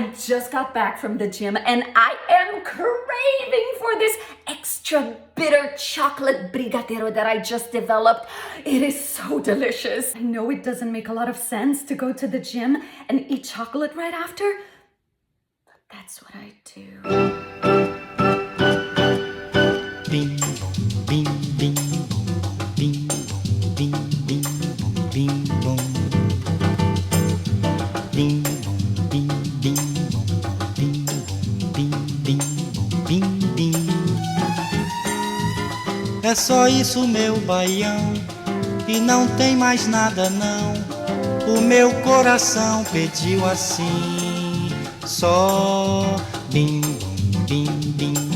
I just got back from the gym and I am craving for this extra bitter chocolate brigadeiro that I just developed. It is so delicious. I know it doesn't make a lot of sense to go to the gym and eat chocolate right after, but that's what I do. Bing bong, bing bing bong, bing bong, bing bing bong, bing bong. Bing bong, bing bing bong, bing bong, bing bing bong, bing bing. É só isso, meu baião, e não tem mais nada não. O meu coração pediu assim, só bim bom, bim bim.